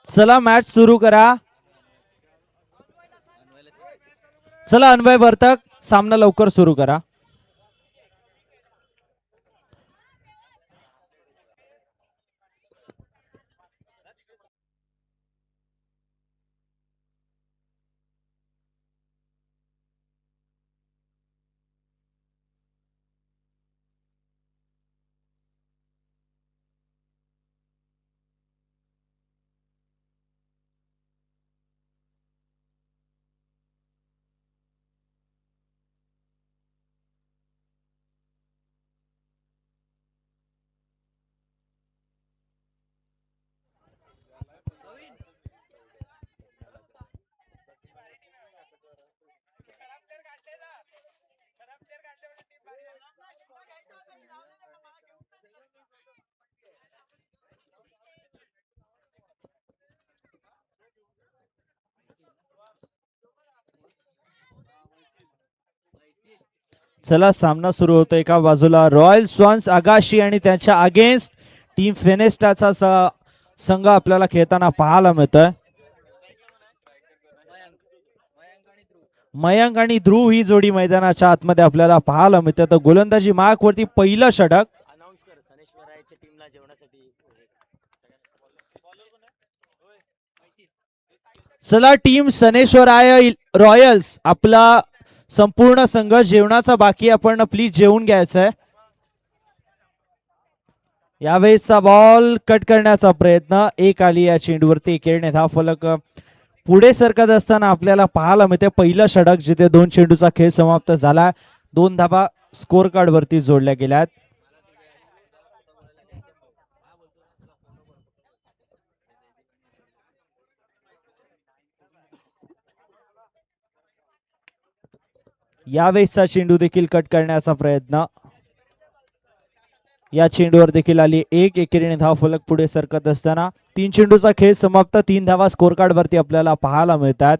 चला मॅच सुरू करा. चला अन्वय वर्तक सामना लवकर सुरू करा. चला सामना सुरू होतो. एका बाजूला रॉयल स्वान्स आगाशी आणि त्यांच्या अगेन्स्ट टीम फेनेस्टाचा संघ आपल्याला खेळताना पाहायला मिळतोय. मयंक आणि ध्रुव ही जोडी मैदानाच्या आतमध्ये आपल्याला पाहायला मिळते. तर गोलंदाजी मार्क वरती पहिलं षटक. चला टीम सनेश्वराय रॉयल्स आपला संपूर्ण संघ जेवणाचा बाकी आपण प्लीज जेवून घ्यायचं आहे. यावेळेसचा बॉल कट करण्याचा प्रयत्न. एक आली या चेंडूवरती. एकेरीने हा फलक पुढे सरकत असताना आपल्याला पाहायला मिळते. पहिलं षटक जिथे 2 चेंडूचा खेळ समाप्त झाला. 2 धाबा स्कोर कार्ड वरती जोडल्या गेल्यात. यावेळेसचा चेंडू देखील कट करण्याचा प्रयत्न. या चेंडूवर देखील आली एक. एकेरीने धाव फलक पुढे सरकत असताना 3 चेंडूचा खेळ समाप्त. 3 धावा स्कोर कार्ड वरती आपल्याला पाहायला मिळतात.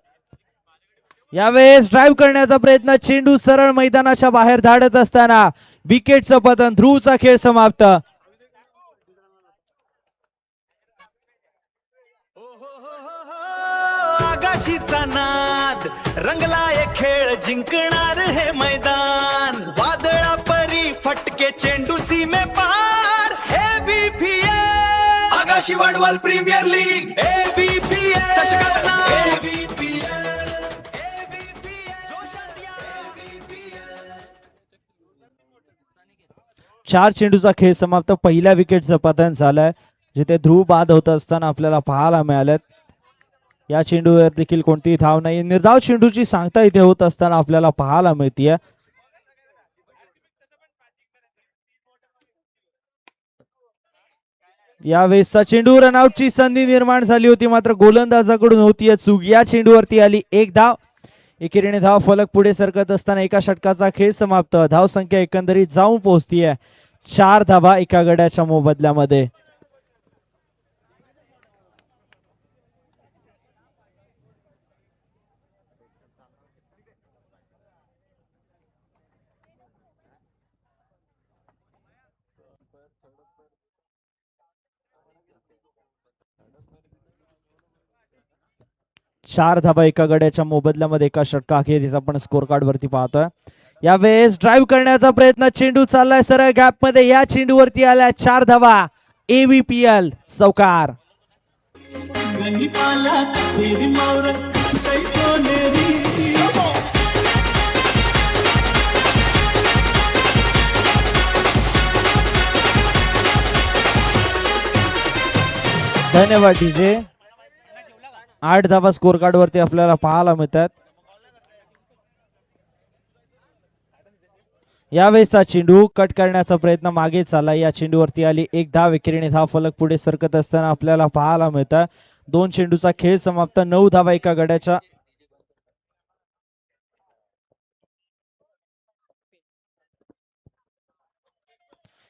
यावेळेस ड्राईव्ह करण्याचा प्रयत्न. चेंडू सरळ मैदानाच्या बाहेर धाडत असताना विकेटचं पतन. ध्रुवचा खेळ समाप्त. आकाशीचा नाद रंगलाय खेळ जिंकणार हे मैदान. वादळा परी फटके चेंडू सीमे पार. ABPL आकाशी वडवाल प्रीमियर लीग. ABPL चषकात नाव. चार चेंडूचा खेळ समाप्त. पहिल्या विकेटचं पतन झालंय जिथे ध्रुव बाद होत असताना आपल्याला पाहायला मिळालेत. या चेंडूवर देखील कोणतीही धाव नाही. निर्धाव चेंडूची सांगता इथे होत असताना आपल्याला पाहायला मिळतीये. यावेळेसचा चेंडू रनआउटची संधी निर्माण झाली होती मात्र गोलंदाजाकडून होतीये चूक. या चेंडूवरती आली एक धाव. एकेरीने धाव फलक पुढे सरकत असताना एका षटकाचा खेळ समाप्त. धाव संख्या एकंदरीत जाऊन पोहोचतीये 4 धावा एका गड्याच्या मोबदल्यामध्ये. चार धाबा एका गड्याच्या मोबदल्यामध्ये एका षटका अखेरीस आपण स्कोर कार्ड वरती पाहतोय. यावेळेस ड्राईव्ह करण्याचा प्रयत्न. चेंडू चाललाय सरळ गॅप मध्ये. या चेंडूवरती आल्या 4 धाबा. ABPL चौकार. धन्यवाद डीजे. 8 धाबा स्कोर कार्ड वरती आपल्याला पाहायला मिळतात. यावेळेसचा चेंडू कट करण्याचा प्रयत्न मागे चालला. या चेंडूवरती आली एक धाव. एकेरीने धाव फलक पुढे सरकत असताना आपल्याला पाहायला मिळतं. 2 चेंडूचा खेळ समाप्त. 9 धावा एका गड्याच्या.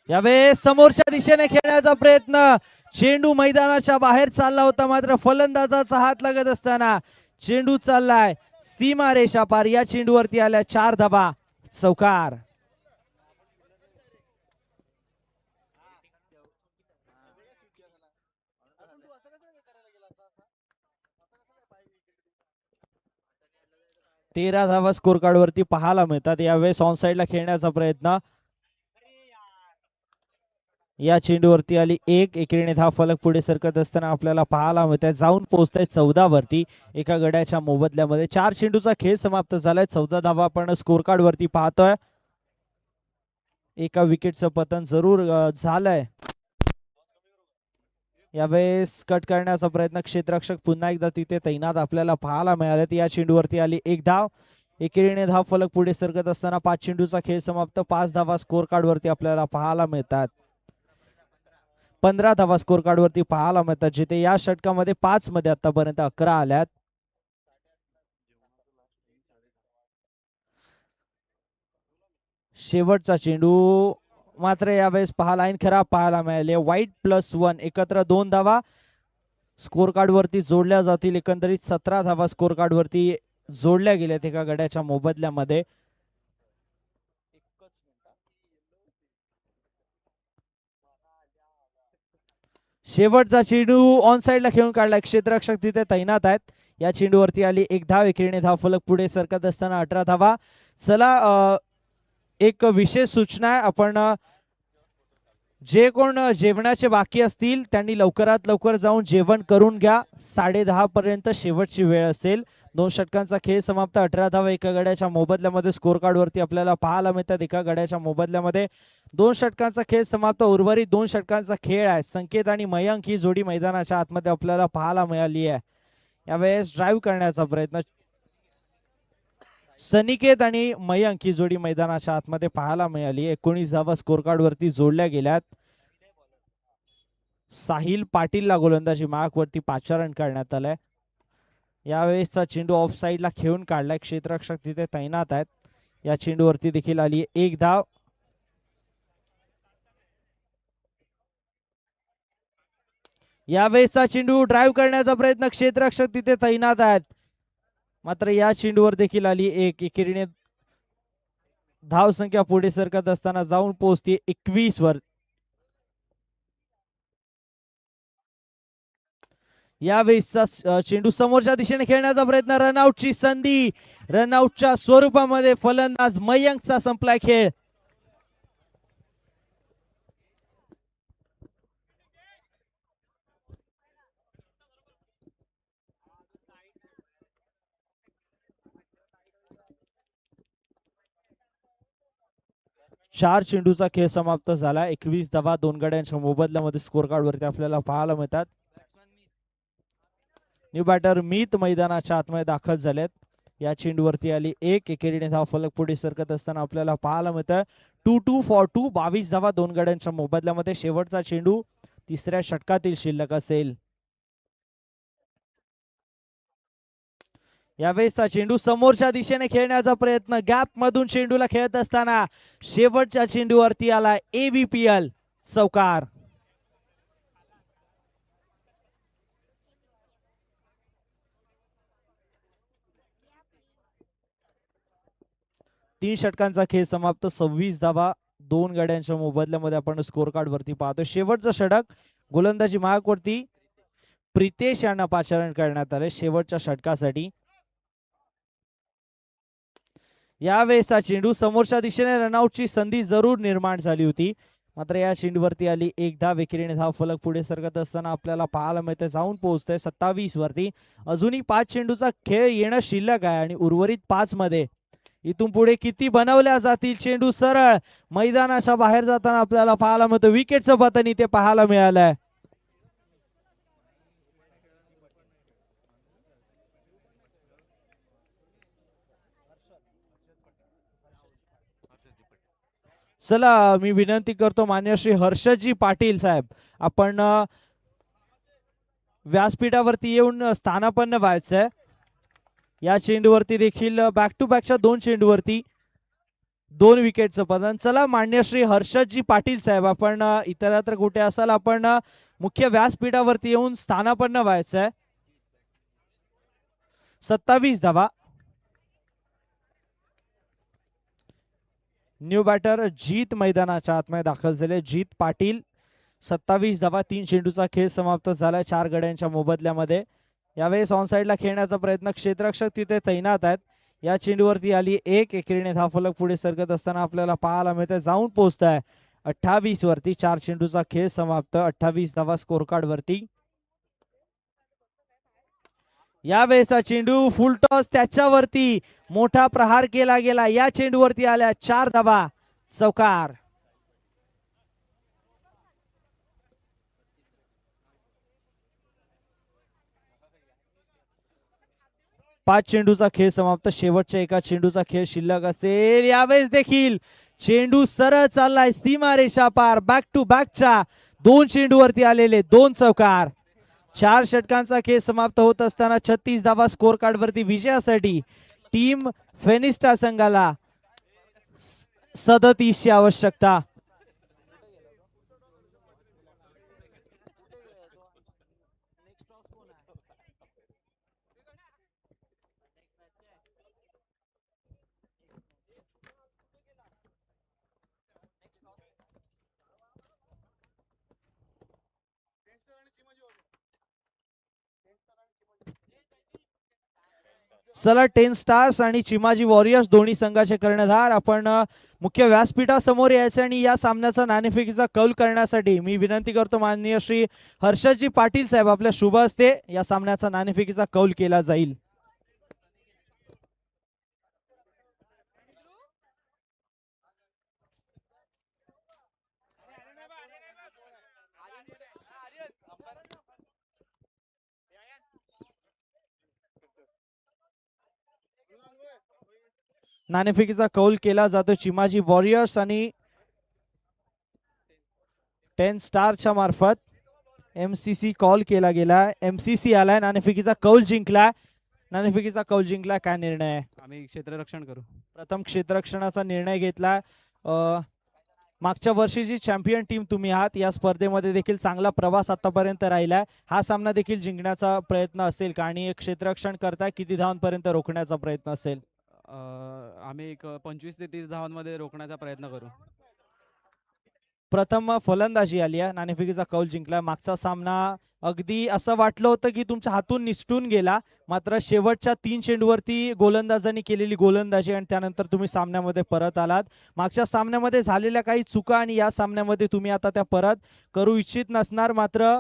यावेळेस समोरच्या दिशेने खेळण्याचा प्रयत्न. चेंडू मैदानाच्या बाहेर चालला होता मात्र फलंदाजाचा हात लागत असताना चेंडू चाललाय सीमा रेषा पार. या चेंडूवरती आल्या 4 धाबा. चौकार. 13 धावा स्कोर कार्ड वरती पाहायला मिळतात. यावेळेस ऑन साइडला खेळण्याचा प्रयत्न, या चेंडूवरती आली एक. एकेरीने धाव फलक पुढे सरकत असताना आपल्याला पाहायला मिळत आहे. जाऊन पोहोचताय 14 वरती एका गड्याच्या मोबदल्यामध्ये. 4 चेंडूचा खेळ समाप्त झालाय. 14 धावा आपण स्कोर कार्ड वरती पाहतोय. एका विकेटचं पतन जरूर झालंय. यावेळेस कट करण्याचा प्रयत्न, क्षेत्ररक्षक पुन्हा एकदा तिथे तैनात आपल्याला पाहायला मिळाले. या चेंडूवरती आली एक धाव. एकेरीने धाव फलक पुढे सरकत असताना 5 चेंडूचा खेळ समाप्त. 5 धावा स्कोर कार्ड वरती आपल्याला पाहायला मिळतात. 15 धावा स्कोर कार्ड वरती पाहायला मिळतात, जिथे या षटकामध्ये 5 मध्ये आतापर्यंत 11 आल्यात. शेवटचा चेंडू मात्र यावेळेस लाईन खराब पाहायला मिळाले. वाईट +1 एकत्र 2 धावा स्कोर कार्ड वरती जोडल्या जातील. एकंदरीत 17 धावा स्कोर कार्ड वरती जोडल्या गेल्यात एका गड्याच्या मोबदल्यामध्ये. शेवटचा चेंडू ऑन साइडला खेळून काढला. क्षेत्ररक्षक तिथे तैनात आहेत. या चेंडूवरती आली एक धाव. एकेरीने धाव फलक पुढे सरकत असताना 18 धावा. चला, एक विशेष सूचना आहे. आपण जे कोण जेवणाचे बाकी असतील त्यांनी लवकरात लवकर जाऊन जेवण करून घ्या. 10:30 पर्यंत शेवटची वेळ असेल. 2 षटकांचा खेळ समाप्त. 18 धावा एका गड्याच्या मोबदल्यामध्ये स्कोर कार्ड वरती आपल्याला पाहायला मिळतात. एका गड्याच्या मोबदल्यामध्ये 2 षटकांचा खेळ समाप्त. उर्वरित 2 षटकांचा खेळ आहे. संकेत आणि मयंक ही जोडी मैदानाच्या आतमध्ये आपल्याला पाहायला मिळाली आहे. यावेळेस ड्राईव्ह करण्याचा प्रयत्न, सनिकेत आणि मयंक ही जोडी मैदानाच्या आतमध्ये पाहायला मिळाली. 19 धावा स्कोर कार्ड वरती जोडल्या गेल्यात. साहिल पाटीलला गोलंदाजी मार्क वरती पाचारण करण्यात आलंय. यावेळेसचा चेंडू ऑफ साइडला खेळून काढलाय. क्षेत्ररक्षक तिथे तैनात आहेत. या चेंडूवरती देखील आली एक धाव. यावेळेसचा चेंडू ड्राईव्ह करण्याचा प्रयत्न, क्षेत्ररक्षक तिथे तैनात आहेत. मात्र या चेंडूवर देखील आली एक. एकेरीने धाव संख्या पुढे सरकत असताना जाऊन पोहोचते 21 वर. यावेळेसचा चेंडू समोरच्या दिशेने खेळण्याचा प्रयत्न, रनआउटची संधी. रनआउटच्या स्वरूपामध्ये फलंदाज मयंकचा संपलाय खेळ. चार चेंडूचा खेळ समाप्त झाला. 21 धावा 2 गड्यांच्या मोबदल्यामध्ये स्कोर कार्ड वरती आपल्याला पाहायला मिळतात. न्यू बॅटर मीत मैदानाच्या आतमध्ये दाखल झालेत. या चेंडूवरती आली एक. एकेरीने धाव फलक पुढे सरकत असताना आपल्याला पाहायला मिळतं 2-2 फॉर 2. 22 धावा 2 गड्यांच्या मोबदल्यामध्ये. शेवटचा चेंडू तिसऱ्या षटकातील शिल्लक असेल. यावेळेसचा चेंडू समोरच्या दिशेने खेळण्याचा प्रयत्न, गॅप मधून चेंडूला खेळत असताना शेवटच्या चेंडूवरती आला ABPL चौकार. तीन षटकांचा खेळ समाप्त. 26 धावा 2 गड्यांच्या मोबदल्यामध्ये आपण स्कोर कार्ड वरती पाहतो. शेवटचं षटक गोलंदाजी मार्क वरती प्रितेश यांना पाचारण करण्यात आले शेवटच्या षटकासाठी. यावेळेसचा चेंडू समोरच्या दिशेने रनआउटची संधी जरूर निर्माण झाली होती. मात्र या चेंडूवरती आली एक धाव. एकेरीने धाव फलक पुढे सरकत असताना आपल्याला पाहायला मिळते जाऊन पोहोचतोय 27 वरती. अजूनही 5 चेंडूचा खेळ येणं शिल्लक आहे आणि उर्वरित 5 मध्ये इथून पुढे किती बनवल्या जातील. चेंडू सरळ मैदानाच्या बाहेर जाताना आपल्याला पाहायला मिळतं. विकेटचं पतन इथे पाहायला मिळालंय. चला, मी विनंती करतो मान्य श्री हर्षदजी पाटील साहेब, आपण व्यासपीठावरती येऊन स्थानापन्न व्हायचंय. या चेंडूवरती देखील बॅक टू बॅकच्या 2 चेंडूवरती 2 विकेटचं पतन. चला मान्य श्री हर्षदजी पाटील साहेब, आपण इतरत्र कुठे असाल, आपण मुख्य व्यासपीठावरती येऊन स्थानापन्न व्हायचंय. 27 धावा. न्यू बॅटर जीत मैदानाच्या आतमध्ये दाखल झाले. जीत पाटील 27 धावा 3 चेंडूचा खेळ समाप्त झाला 4 गड्यांच्या मोबदल्यामध्ये. यावेळेस ऑन साइडला खेळण्याचा प्रयत्न, क्षेत्ररक्षक तिथे तैनात आहेत. या चेंडूवरती आली एक एकेरीने धावफलक पुढे सरकत असताना आपल्याला पाहायला मिळतंय जाऊन पोहोचताय 28 वरती. 4 चेंडूचा खेळ समाप्त. 28 धावा स्कोर कार्ड वरती. यावेळेसचा चेंडू फुल टॉस त्याच्यावरती मोठा प्रहार केला गेला. या चेंडूवरती आल्या 4 धावा. चौकार. 5 चेंडूचा खेळ समाप्त. शेवटच्या एका चेंडूचा खेळ शिल्लक असेल. यावेळेस देखील चेंडू सरळ चाललाय सीमारेषा पार. बॅक टू बॅकच्या 2 चेंडूवरती आलेले 2 चौकार. 4 षटकांचा खेळ समाप्त होत असताना 36 धावा स्कोर कार्ड वरती विजयासाठी टीम फेनिस्टा संघाला 37 ची आवश्यकता. चला 10 स्टार्स आणि चिमाजी वॉरियर्स दोन्ही संघाचे कर्णधार आपण मुख्य व्यासपीठासमोर यायचे आणि या सामन्याचा नाणेफेकीचा कौल करण्यासाठी मी विनंती करतो माननीय श्री हर्षदजी पाटील साहेब आपल्या शुभ हस्ते या सामन्याचा नाणेफेकीचा कौल केला जाईल. नाणेफेकीचा कौल केला जातो चिमाजी वॉरियर्स आणि 10 स्टारच्या मार्फत. एमसीसी कॉल केला गेला. एमसीसी आलाय. नाणेफेकीचा कौल जिंकला. नाणेफेकीचा कौल जिंकला. काय निर्णय आहे? आम्ही क्षेत्ररक्षण करू. प्रथम क्षेत्ररक्षणाचा निर्णय घेतला. मागच्या वर्षीची चॅम्पियन टीम तुम्ही आहात. या स्पर्धेमध्ये देखील चांगला प्रवास आतापर्यंत राहिलाय. हा सामना देखील जिंकण्याचा प्रयत्न असेल का आणि एक क्षेत्ररक्षण करता किती धावांपर्यंत रोखण्याचा प्रयत्न असेल? आम्ही एक 25 ते 30 धावांमध्ये रोखण्याचा प्रयत्न करू. प्रथम फलंदाजी आली आहे. नाणेफेकीचा कौल जिंकला. मागचा सामना अगदी असं वाटलं होतं की तुमच्या हातून निसटून गेला, मात्र शेवटच्या 3 चेंडूवरती गोलंदाजांनी केलेली गोलंदाजी आणि त्यानंतर तुम्ही सामन्यामध्ये परत आलात. मागच्या सामन्यामध्ये झालेल्या काही चुका आणि या सामन्यामध्ये तुम्ही आता त्या परत करू इच्छित नसणार, मात्र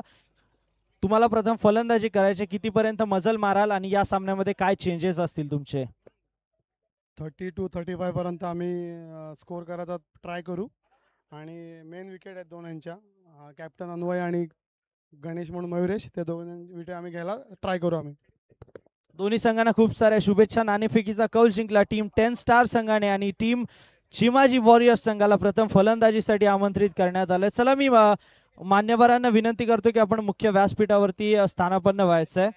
तुम्हाला प्रथम फलंदाजी करायची. कितीपर्यंत मजल माराल आणि या सामन्यामध्ये काय चेंजेस असतील तुमचे? 30 to 35 पर्यंत आम्ही स्कोर करायचा ट्राय करू आणि मेन विकेट आहेत दोन यांच्या, कॅप्टन अन्वय आणि गणेश म्हणून मयुरेश, ते दोन विकेट आम्ही घ्यायला ट्राय करू. आम्ही दोन्ही संघांना खूप साऱ्या शुभेच्छा. नाणेफेकीचा कौल जिंकला टीम 10 स्टार संघाने आणि टीम चिमाजी वॉरियर्स संघाला प्रथम फलंदाजीसाठी आमंत्रित करण्यात आलं. चला मी मान्यवरांना विनंती करतो की आपण मुख्य व्यासपीठावरती स्थानापन्न व्हायचंय.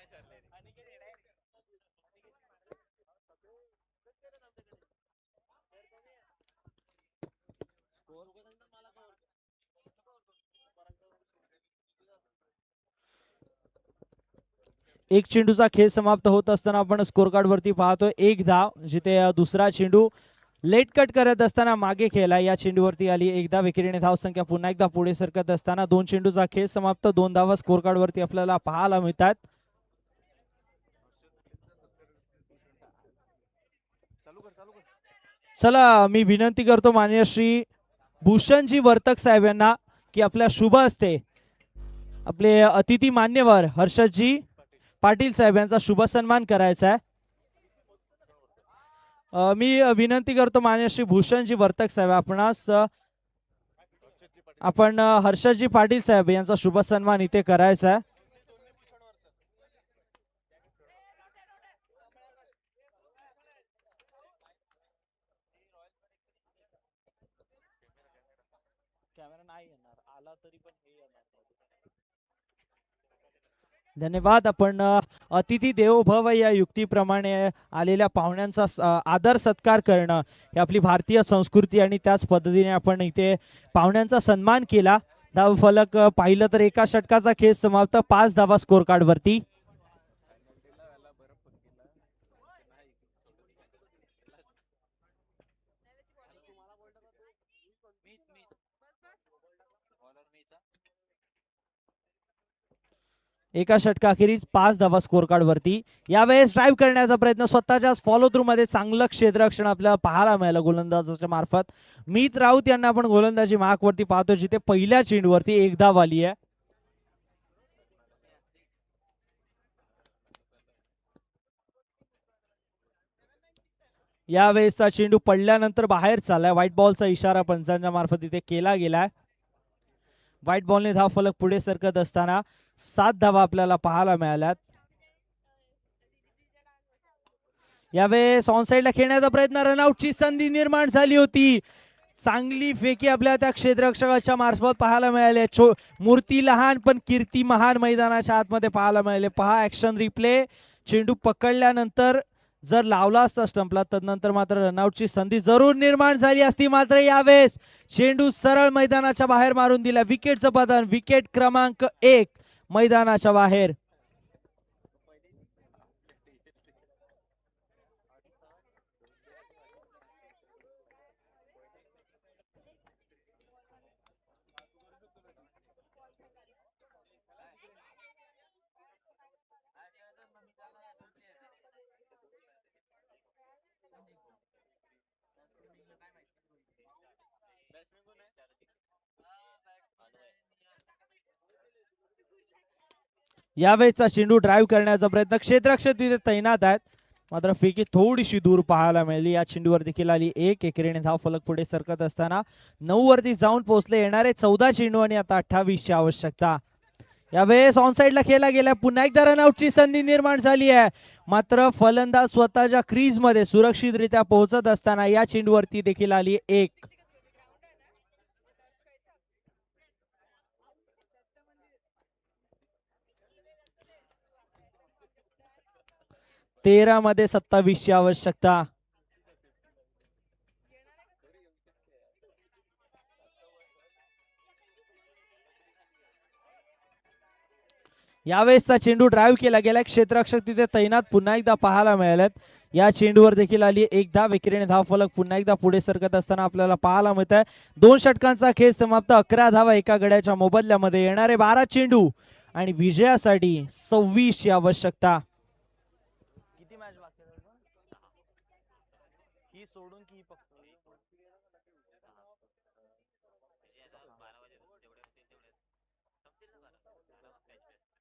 एक चेंडूचा खेळ समाप्त होत असताना आपण स्कोर कार्ड वरती पाहतोय 1 धाव, जिथे दुसरा चेंडू लेट कट करत असताना मागे खेळला. या चेंडूवरती आली 1 धाव. एकेरीने धाव संख्या पुन्हा एकदा पुढे सरकत असताना 2 चेंडूचा खेळ समाप्त. 2 धावा स्कोर कार्ड वरती आपल्याला पाहायला मिळतात. चला मी विनंती करतो माननीय श्री भूषणजी वर्तक साहेब यांना की आपल्या शुभ हस्ते आपले अतिथी मान्यवर हर्षदजी पाटील साहेब यांचा शुभ सन्मान करायचा आहे. मी विनंती करतो माननीय श्री भूषणजी वर्तक साहेब आपण हर्षदजी पाटील साहेब यांचा शुभ सन्मान इथे करायचा आहे. धन्यवाद. आपण अतिथी देवो भव या युक्तीप्रमाणे आलेल्या पाहुण्यांचा आदर सत्कार करणं ही आपली भारतीय संस्कृती आणि त्याच पद्धतीने आपण इथे पाहुण्यांचा सन्मान केला. धाव फलक पाहिलं तर एका षटकाचा खेळ समाप्त. 5 धावा स्कोर कार्ड वरती. एका षटकाखेरीज 5 धावा स्कोर कार्ड वरती. यावेळेस ड्राईव्ह करण्याचा प्रयत्न स्वतःच्याच फॉलो थ्रू मध्ये चांगलं क्षेत्ररक्षण आपल्याला पाहायला मिळालं गोलंदाजाच्या मार्फत. मीत राऊत यांना आपण गोलंदाजी मार्क वरती पाहतो, जिथे पहिल्या चेंडूवरती एक धाव आली आहे. यावेळेसचा चेंडू पडल्यानंतर बाहेर चाललाय. व्हाईट बॉलचा इशारा पंचांच्या मार्फत इथे केला गेलाय. व्हाईट बॉलने धाव फलक पुढे सरकत असताना 7 धावा आपल्याला पाहायला मिळाल्यात. यावेळेस ऑनसाइडला खेळण्याचा प्रयत्न, रनआउटची संधी निर्माण झाली होती. चांगली फेकी आपल्या त्या क्षेत्ररक्षकाच्या मार्फत पाहायला मिळाले. मूर्ती लहान पण कीर्ती महान मैदानाच्या आतमध्ये पाहायला मिळाले. पहा ऍक्शन रिप्ले. चेंडू पकडल्यानंतर जर लावला असता स्टंपला, तदनंतर मात्र रनआउटची संधी जरूर निर्माण झाली असती. मात्र यावेळेस चेंडू सरळ मैदानाच्या बाहेर मारून दिला. विकेटचं पतन, विकेट क्रमांक 1 मैदानाच्या बाहेर. यावेळेसचा चेंडू ड्राईव्ह करण्याचा प्रयत्न, क्षेत्ररक्षक तिथे तैनात आहेत. मात्र फेकी थोडीशी दूर पाहायला मिळाली. या चेंडूवर देखील आली 1 एकेरीने धाव फलक पुढे सरकत असताना 9 वरती जाऊन पोहोचले. येणारे 14 चेंडू आणि आता 28 ची आवश्यकता. यावेळेस ऑनसाइडला खेळला गेला. पुन्हा एकदा रनआउटची संधी निर्माण झाली आहे. मात्र फलंदाज स्वतःच्या क्रीज मध्ये सुरक्षितरित्या पोहोचत असताना या चेंडूवरती देखील आली 1. 13 मध्ये 27 ची आवश्यकता. यावेळेसचा चेंडू ड्राईव्ह केला गेला. क्षेत्ररक्षक तिथे तैनात पुन्हा एकदा पाहायला मिळालेत. या चेंडूवर देखील आली 1 धाव. एकेरीने धाव फलक पुन्हा एकदा पुढे सरकत असताना आपल्याला पाहायला मिळत आहे. 2 षटकांचा खेळ समाप्त. 11 धावा एका गड्याच्या मोबदल्यामध्ये. येणारे 12 चेंडू आणि विजयासाठी 26 ची आवश्यकता. किती मॅच बाकी ही सोडून की फक्त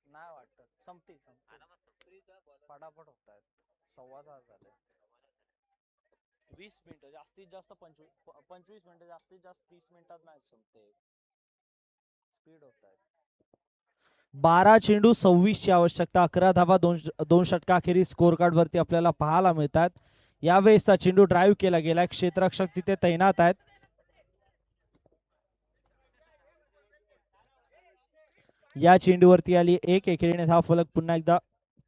नाही वाटत संपतील फटाफट होत आहेत. 6:15 झाले. 20 मिनिटं जास्तीत जास्त 25 मिनिटं जास्तीत जास्त 30 मिनिटात मॅच संपते. स्पीड होत आहे. 12 चेंडू 26 ची आवश्यकता. 11 धावा 2 षटकाखेरीज स्कोर कार्ड वरती आपल्याला पाहायला मिळतात. यावेळेसचा चेंडू ड्राईव्ह केला गेला. क्षेत्ररक्षक तिथे तैनात आहेत. या चेंडूवरती आली 1 एकेरीने धाव फलक पुन्हा एकदा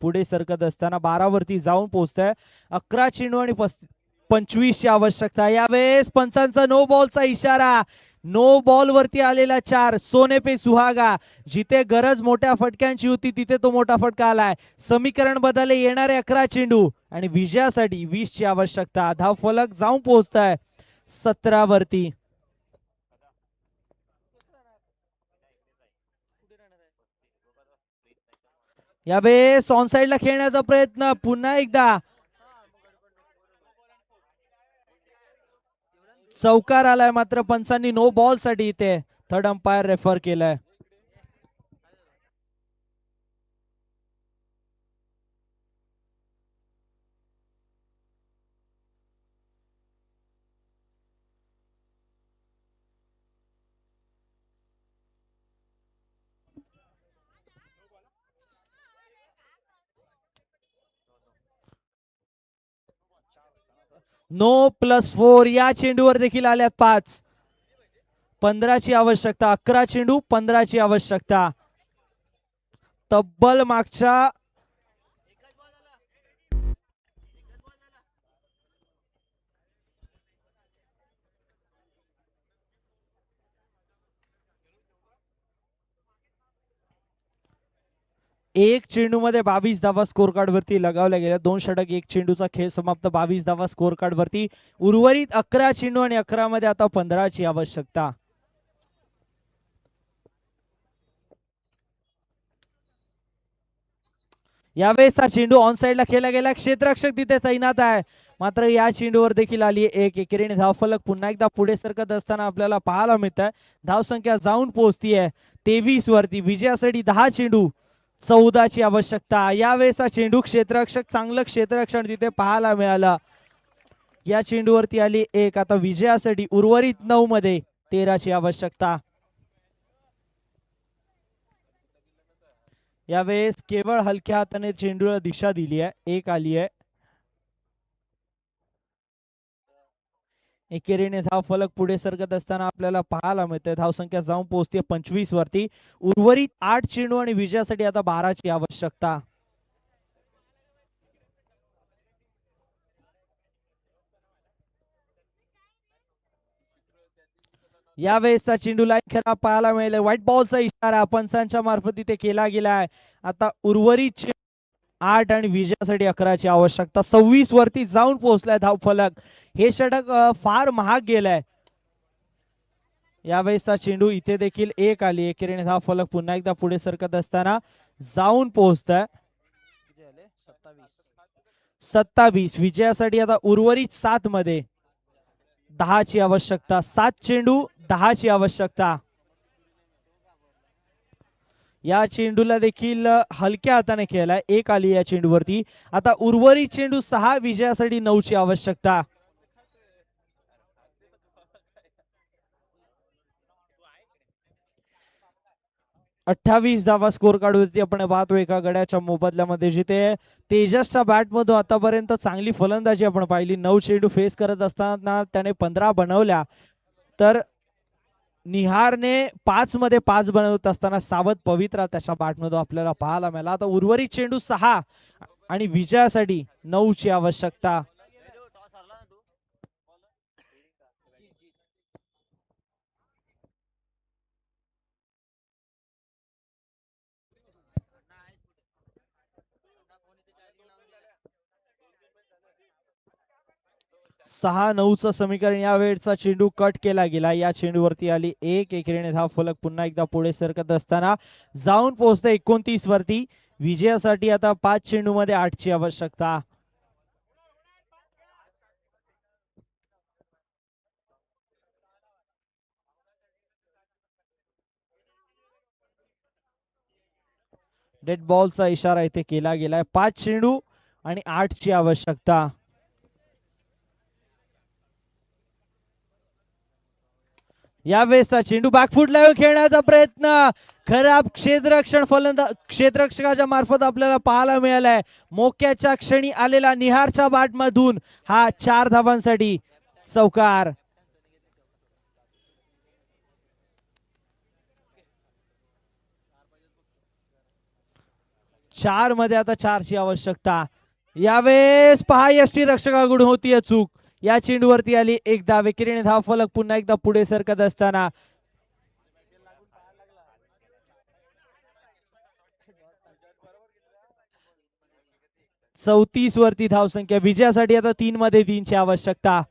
पुढे सरकत असताना 12 वरती जाऊन पोहोचतोय. 11 चेंडू आणि 25 ची आवश्यकता. यावेळेस पंचांचा नो बॉलचा इशारा. नो बॉल वरती आलेला 4. सोने पे सुहागा. जिथे गरज मोठ्या फटक्यांची होती तिथे तो मोठा फटका आलाय. समीकरण बदलले. येणारे 11 चेंडू आणि विजयासाठी 20 ची आवश्यकता. धाव फलक जाऊन पोहोचताय 17 वरती. यावेळेस ऑनसाइडला खेळण्याचा प्रयत्न पुन्हा एकदा. चौकार आलाय. मात्र पंचांनी नो बॉल साठी इथे थर्ड अंपायर रेफर केलाय. नो +4. या चेंडूवर देखील आल्यात 5. 15 ची आवश्यकता. 11 चेंडू 15 ची आवश्यकता. तब्बल मागच्या एक चेंडू मध्ये 22 धावा स्कोर कार्ड वरती लगावल्या गेल्या. 2 षटक 1 चेंडूचा खेळ समाप्त. 22 धावा स्कोर कार्ड वरती. उर्वरित 11 चेंडू आणि 11 मध्ये आता 15 ची आवश्यकता. यावेळेस हा चेंडू ऑन साइडला खेळला गेला, क्षेत्ररक्षक तिथे तैनात आहे, मात्र या चेंडूवर देखील आली एक एकेरीने धावफलक पुन्हा एकदा पुढे सरकत असताना आपल्याला पाहायला मिळत आहे. धावसंख्या जाऊन पोहोचतीये 23 वरती. विजयासाठी 10 चेंडू 14 ची आवश्यकता. यावेळेस हा चेंडू क्षेत्ररक्षक चांगलं क्षेत्ररक्षण तिथे पाहायला मिळालं. या चेंडूवरती आली एक. आता विजयासाठी उर्वरित 9 मध्ये 13 ची आवश्यकता. यावेळेस केवळ हलक्या हाताने चेंडूला दिशा दिली आहे. एक आली आहे. एकेरीने धाव फलक पुढे सरकत असताना आपल्याला पाहायला मिळतंय. धावसंख्या जाऊन पोहोचते 25 वरती. उर्वरित 8 चेंडू आणि विजयासाठी आता 12 ची आवश्यकता. यावेळेसचा चेंडू लाईन खरा पाहायला मिळेल. व्हाईट बॉलचा इशारा पंचांच्या मार्फत इथे केला गेलाय. आता उर्वरित 8 आणि विजयासाठी 11 ची आवश्यकता. 26 वरती जाऊन पोहोचलाय धाव फलक. हे षटक फार महाग गेलाय. यावेळेसचा चेंडू इथे देखील एक आली. एकेरीने धाव फलक पुन्हा एकदा पुढे सरकत असताना जाऊन पोहोचताय. 27 विजयासाठी आता उर्वरित 7 मध्ये 10 ची आवश्यकता. 7 चेंडू 10 ची आवश्यकता. या चेंडूला देखील हलक्या हाताने खेळलाय. एक आली या चेंडूवरती. आता उर्वरित चेंडू 6 विजयासाठी 9 ची आवश्यकता. अठ्ठावीस धावा स्कोर काढून आपण पाहतो एका गड्याच्या मोबदल्यामध्ये, जिथे तेजसच्या बॅट मधून आतापर्यंत चांगली फलंदाजी आपण पाहिली. 9 चेंडू फेस करत असताना त्याने 15 बनवल्या, तर निहारने 5 मध्ये 5 बनवत असताना सावध पवित्रा त्याच्या बॅट मधून आपल्याला पाहायला मिळाला. आता उर्वरित चेंडू 6 आणि विजयासाठी 9 ची आवश्यकता. सहा 9चं समीकरण. या वेळचा चेंडू कट केला गेला. या चेंडूवरती आली एक. एकेरीने धाव फलक पुन्हा एकदा पुढे सरकत असताना जाऊन पोहोचते 29 वरती. विजयासाठी आता 5 चेंडू मध्ये 8 ची आवश्यकता. डेड बॉलचा इशारा इथे केला गेलाय. 5 चेंडू आणि 8 ची आवश्यकता. यावेळेसचा चेंडू बॅकफुटला खेळण्याचा प्रयत्न. खराब क्षेत्ररक्षण क्षेत्ररक्षकाच्या मार्फत आपल्याला पाहायला मिळालाय. मोक्याच्या क्षणी आलेला निहारच्या बॅट मधून हा 4 धावांसाठी चौकार. चार मध्ये आता 4 ची आवश्यकता. यावेळेस पहा यष्टी रक्षकाकडून होती चूक. या चेंडूवरती आली एक धाव. एकेरीने धाव फलक पुन्हा एकदा पुढे सरकत असताना चौतीस वरती धावसंख्या. विजयासाठी आता 3 मध्ये 3 ची आवश्यकता.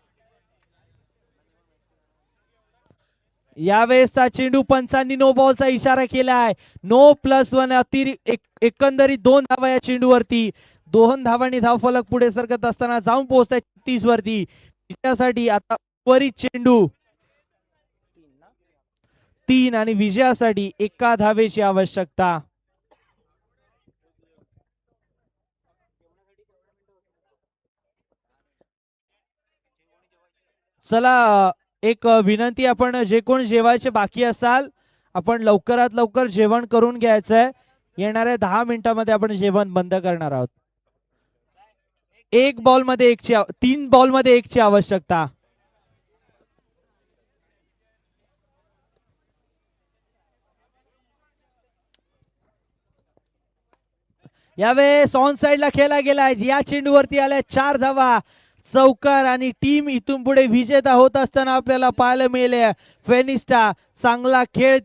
यावेळेसचा चेंडू पंचांनी नो बॉलचा इशारा केलाय. नो +1 एकंदरीत 2 धावा या चेंडूवरती. 2 धावांनी धाव फलक पुढे सरकत असताना जाऊन पोहोचताय 36 वरती. विजयासाठी आता वरील चेंडू 3 आणि विजयासाठी 1 धावेची आवश्यकता. चला एक विनंती, आपण जे कोण जेवायचे बाकी असाल आपण लवकरात लवकर जेवण करून घ्यायचंय. येणाऱ्या 10 मिनिटांमध्ये आपण जेवण बंद करणार आहोत. 3 बॉल मध्ये 1 ची आवश्यकता. यावेळेस ऑन साइडला खेळला गेलाय. या चेंडूवरती आल्या 4 धावा चौकार आणि टीम इथून पुढे विजेता होत असताना आपल्याला पाहायला मिळेल. फेनिस्टा चांगला खेळ